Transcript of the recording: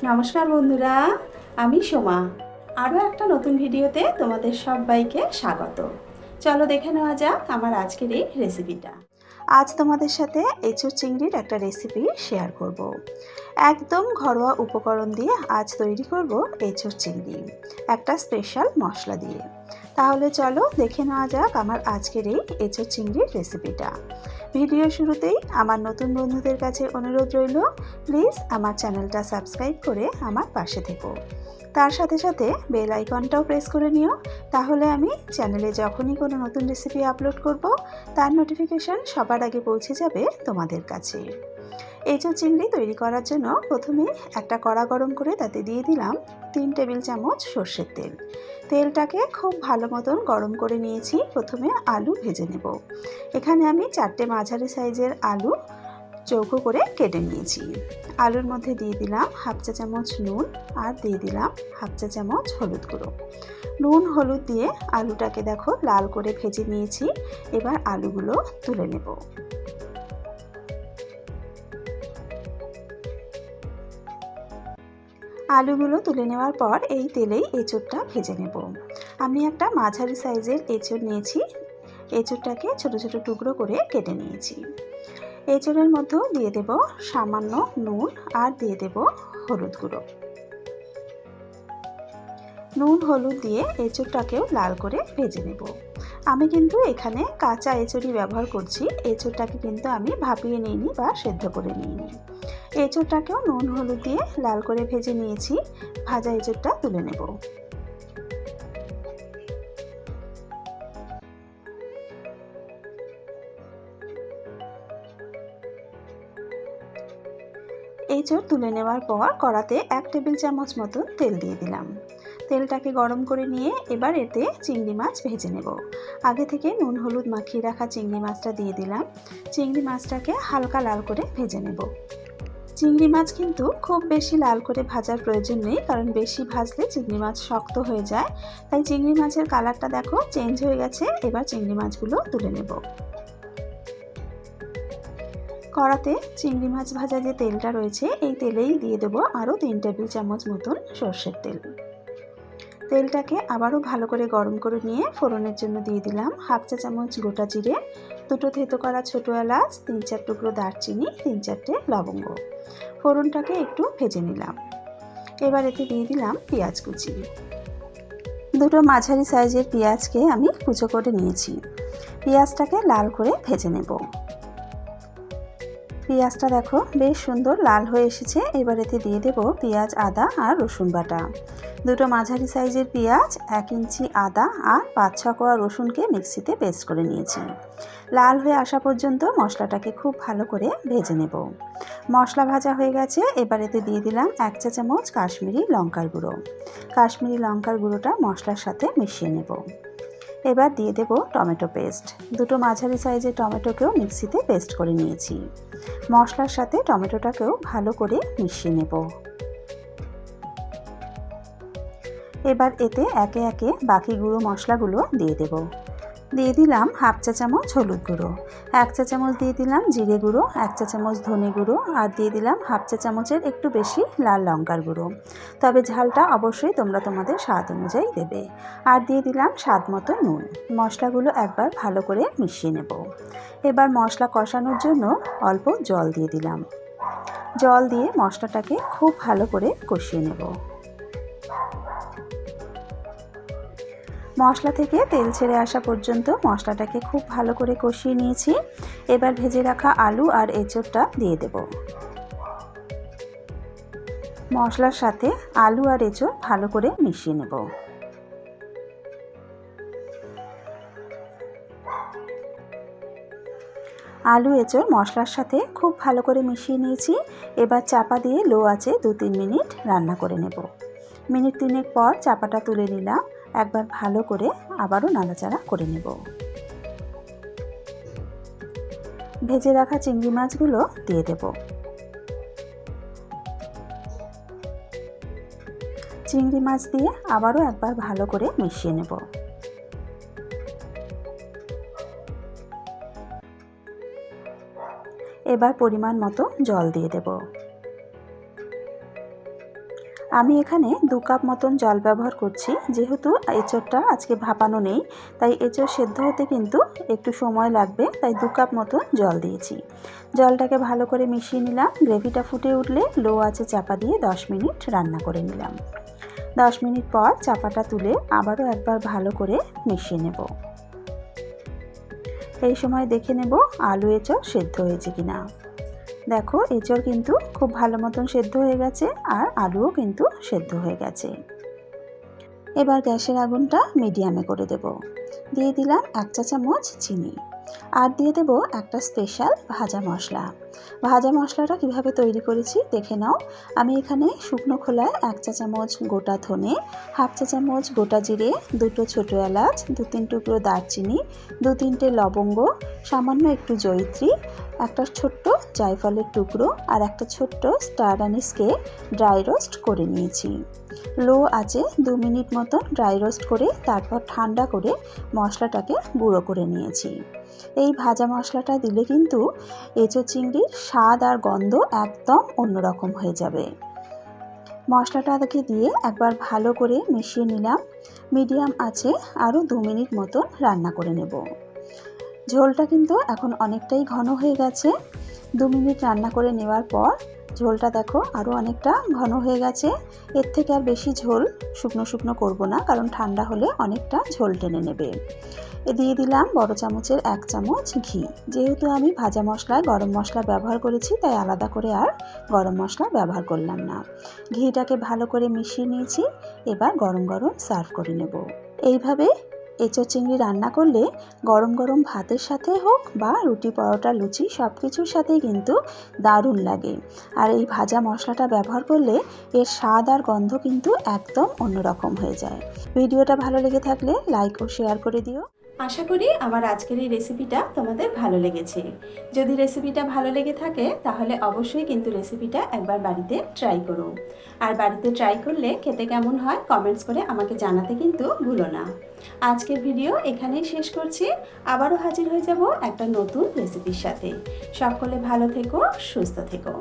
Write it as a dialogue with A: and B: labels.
A: নমস্কার বন্ধুরা, আমি সোমা। আরও একটা নতুন ভিডিওতে তোমাদের সবাইকে স্বাগত। চলো দেখে নেওয়া যাক আমার আজকের এই রেসিপিটা। আজ তোমাদের সাথে এঁচোড় চিংড়ির একটা রেসিপি শেয়ার করব। একদম ঘরোয়া উপকরণ দিয়ে আজ তৈরি করব এঁচোড় চিংড়ি, একটা স্পেশাল মশলা দিয়ে। তাহলে চলো দেখে নেওয়া যাক আমার আজকের এই এঁচোড় চিংড়ির রেসিপিটা। ভিডিও শুরুতেই আমার নতুন বন্ধুদের কাছে অনুরোধ রইল, প্লিজ আমার চ্যানেলটা সাবস্ক্রাইব করে আমার পাশে থেকো। তার সাথে সাথে বেল আইকনটাও প্রেস করে নিও, তাহলে আমি চ্যানেলে যখনই কোনো নতুন রেসিপি আপলোড করব তার নোটিফিকেশান সবার আগে পৌঁছে যাবে তোমাদের কাছে। এঁচোড় চিংড়ি তৈরি করার জন্য প্রথমে একটা কড়া গরম করে তাতে দিয়ে দিলাম 3 টেবিল চামচ সর্ষের তেল। তেলটাকে খুব ভালো মতন গরম করে নিয়েছি। প্রথমে আলু ভেজে নেব। এখানে আমি 4টে মাঝারি সাইজের আলু চৌকো করে কেটে নিয়েছি। আলুর মধ্যে দিয়ে দিলাম হাফ চা চামচ নুন আর দিয়ে দিলাম হাফ চা চামচ হলুদ গুঁড়ো। নুন হলুদ দিয়ে আলুটাকে দেখো লাল করে ভেজে নিয়েছি। এবার আলুগুলো তুলে নেব। আলুগুলো তুলে নেওয়ার পর এই তেলেই এঁচোড়টা ভেজে নেব। আমি একটা মাঝারি সাইজের এঁচোড় নিয়েছি। এঁচোড়টাকে ছোট ছোট টুকরো করে কেটে নিয়েছি। এঁচোড়ের মধ্যেও দিয়ে দেব সামান্য নুন আর দিয়ে দেব হলুদ গুঁড়ো। নুন হলুদ দিয়ে এঁচোড়টাকেও লাল করে ভেজে নেব। আমি কিন্তু এখানে কাঁচা এঁচোড়ই ব্যবহার করছি। এঁচোড়টাকে কিন্তু আমি ভাপিয়ে নিইনি বা সেদ্ধ করে নিইনি। এঁচোড়টাকেও নুন হলুদ দিয়ে লাল করে ভেজে নিয়েছি। ভাজা এঁচোড়টা তুলে নেব। এঁচোড় তুলে নেওয়ার পর কড়াতে 1 টেবিল চামচ মতো তেল দিয়ে দিলাম। তেলটাকে গরম করে নিয়ে এবার এতে চিংড়ি মাছ ভেজে নেব। আগে থেকে নুন হলুদ মাখিয়ে রাখা চিংড়ি মাছটা দিয়ে দিলাম। চিংড়ি মাছটাকে হালকা লাল করে ভেজে নেব। চিংড়ি মাছ কিন্তু খুব বেশি লাল করে ভাজার প্রয়োজন নেই, কারণ বেশি ভাজলে চিংড়ি মাছ শক্ত হয়ে যায়। তাই চিংড়ি মাছের কালারটা দেখো চেঞ্জ হয়ে গেছে। এবার চিংড়ি মাছগুলো তুলে নেব। কড়াতে চিংড়ি মাছ ভাজা যে তেলটা রয়েছে এই তেলেই দিয়ে দেবো আরও 3 টেবিল চামচ মতন সর্ষের তেল। তেলটাকে আবারও ভালো করে গরম করে নিয়ে ফোড়নের জন্য দিয়ে দিলাম হাফ চা চামচ গোটা জিরে, 2টো থেতো করা ছোটো এলাচ, 3-4 টুকরো দারচিনি, 3-4টে লবঙ্গ। ফোড়নটাকে একটু ভেজে নিলাম। এবার এতে দিয়ে দিলাম পেঁয়াজ কুচি। 2টো মাঝারি সাইজের পেঁয়াজকে আমি কুচো করে নিয়েছি। পেঁয়াজটাকে লাল করে ভেজে নেব। পেঁয়াজটা দেখো বেশ সুন্দর লাল হয়ে এসেছে। এবার এতে দিয়ে দেব পেঁয়াজ, আদা আর রসুন বাটা। 2টো মাঝারি সাইজের পেঁয়াজ, 1 ইঞ্চি আদা আর 5-6 কোয়া রসুনকে মিক্সিতে পেস্ট করে নিয়েছি। লাল হয়ে আসা পর্যন্ত মশলাটাকে খুব ভালো করে ভেজে নেব। মশলা ভাজা হয়ে গেছে। এবার এতে দিয়ে দিলাম 1 চা চামচ কাশ্মীরি লঙ্কার গুঁড়ো। কাশ্মীরি লঙ্কার গুঁড়োটা মশলার সাথে মিশিয়ে নেব। এবার দিয়ে দেব টমেটো পেস্ট। 2টো মাঝারি সাইজের টমেটোকেও মিক্সিতে পেস্ট করে নিয়েছি। মশলার সাথে টমেটোটাকেও ভালো করে মিশিয়ে নেব। এবার এতে একে একে বাকি গুঁড়ো মশলাগুলো দিয়ে দেব। দিয়ে দিলাম হাফ চা চামচ হলুদ গুঁড়ো, 1 চা চামচ দিয়ে দিলাম জিরে গুঁড়ো, 1 চা চামচ ধনে গুঁড়ো আর দিয়ে দিলাম হাফ চা চামচের একটু বেশি লাল লঙ্কার গুঁড়ো। তবে ঝালটা অবশ্যই তোমরা তোমাদের স্বাদ অনুযায়ী দেবে। আর দিয়ে দিলাম স্বাদ মতো নুন। মশলাগুলো একবার ভালো করে মিশিয়ে নেব। এবার মশলা কষানোর জন্য অল্প জল দিয়ে দিলাম। জল দিয়ে মশলাটাকে খুব ভালো করে কষিয়ে নেব। মশলা থেকে তেল ছেড়ে আসা পর্যন্ত মশলাটাকে খুব ভালো করে কষিয়ে নিয়েছি। এবার ভেজে রাখা আলু আর এঁচোড়টা দিয়ে দেব। মশলার সাথে আলু আর এঁচোড় ভালো করে মিশিয়ে নেব। আলু এঁচোড় মশলার সাথে খুব ভালো করে মিশিয়ে নিয়েছি। এবার চাপা দিয়ে লো আঁচে 2-3 মিনিট রান্না করে নেব। মিনিট 3 পর চাপাটা তুলে নিলাম। একবার ভালো করে আবারও নাড়াচাড়া করে নেব। ভেজে রাখা চিংড়ি মাছগুলো দিয়ে দেব। চিংড়ি মাছ দিয়ে আবারও একবার ভালো করে মিশিয়ে নেব। এবার পরিমাণ মতো জল দিয়ে দেব। আমি এখানে 2 কাপ মতন জল ব্যবহার করছি। যেহেতু এঁচোড়টা আজকে ভাপানো নেই, তাই এঁচোড় সেদ্ধ হতে কিন্তু একটু সময় লাগবে, তাই 2 কাপ মতন জল দিয়েছি। জলটাকে ভালো করে মিশিয়ে নিলাম। গ্রেভিটা ফুটে উঠলে লো আঁচে চাপা দিয়ে 10 মিনিট রান্না করে নিলাম। 10 মিনিট পর চাপাটা তুলে আবারও একবার ভালো করে মিশিয়ে নেব। এই সময় দেখে নেব আলু এঁচোড় সেদ্ধ হয়েছে কিনা। দেখো এঁচোড় কিন্তু খুব ভালো মতন সেদ্ধ হয়ে গেছে আর আলুও কিন্তু সেদ্ধ হয়ে গেছে। এবার গ্যাসের আগুনটা মিডিয়ামে করে দেব। দিয়ে দিলাম 1 চা চামচ চিনি আর দিয়ে দেব একটা স্পেশাল ভাজা মশলা। ভাজা মশলাটা কিভাবে তৈরি করেছি দেখে নাও। আমি এখানে শুকনো খোলায় 1 চা চামচ গোটা ধনে, 1/2 চা চামচ গোটা জিরে, 2টো ছোটো এলাচ, 2-3 টুকরো দারচিনি, 2-3টে লবঙ্গ, সামান্য একটু জয়িত্রী, একটা ছোট্ট জায়ফলের টুকরো আর একটা ছোট্ট স্টার অ্যানিসকে ড্রাই রোস্ট করে নিয়েছি। লো আঁচে 2 মিনিট মতো ড্রাই রোস্ট করে তারপর ঠান্ডা করে মশলাটাকে গুঁড়ো করে নিয়েছি। এই ভাজা মশলাটা দিলে কিন্তু এঁচোড় চিংড়ির স্বাদ আর গন্ধ একদম অন্যরকম হয়ে যাবে। মশলাটাকে দিয়ে একবার ভালো করে মিশিয়ে নিলাম। মিডিয়াম আঁচে আরও 2 মিনিট মতো রান্না করে নেব। ঝোলটা কিন্তু এখন অনেকটাই ঘন হয়ে গেছে। 2 মিনিট রান্না করে নেওয়ার পর ঝোলটা দেখো আরও অনেকটা ঘন হয়ে গেছে। এর থেকে আর বেশি ঝোল শুকনো শুকনো করব না, কারণ ঠান্ডা হলে অনেকটা ঝোল টেনে নেবে। দিয়ে দিলাম বড় চামচের 1 চামচ ঘি। যেহেতু আমি ভাজা মশলায় গরম মশলা ব্যবহার করেছি, তাই আলাদা করে আর গরম মশলা ব্যবহার করলাম না। ঘিটাকে ভালো করে মিশিয়ে নিয়েছি। এবার গরম গরম সার্ভ করে নেব। এইভাবে এঁচোড় চিংড়ি রান্না করলে গরম গরম ভাতের সাথে হোক বা রুটি, পরোটা, লুচি সব কিছুর সাথেই কিন্তু দারুণ লাগে। আর এই ভাজা মশলাটা ব্যবহার করলে এর স্বাদ আর গন্ধ কিন্তু একদম অন্যরকম হয়ে যায়। ভিডিওটা ভালো লেগে থাকলে লাইক ও শেয়ার করে দিও। আশা করি আমার আজকের এই রেসিপিটা তোমাদের ভালো লেগেছে। যদি রেসিপিটা ভালো লেগে থাকে তাহলে অবশ্যই কিন্তু রেসিপিটা একবার বাড়িতে ট্রাই করো। আর বাড়িতে ট্রাই করলে খেতে কেমন হয় কমেন্টস করে আমাকে জানাতে কিন্তু ভুলো না। আজকের ভিডিও এখানেই শেষ করছি। আবারও হাজির হয়ে যাব একটা নতুন রেসিপির সাথে। সকলে ভালো থেকো, সুস্থ থেকো।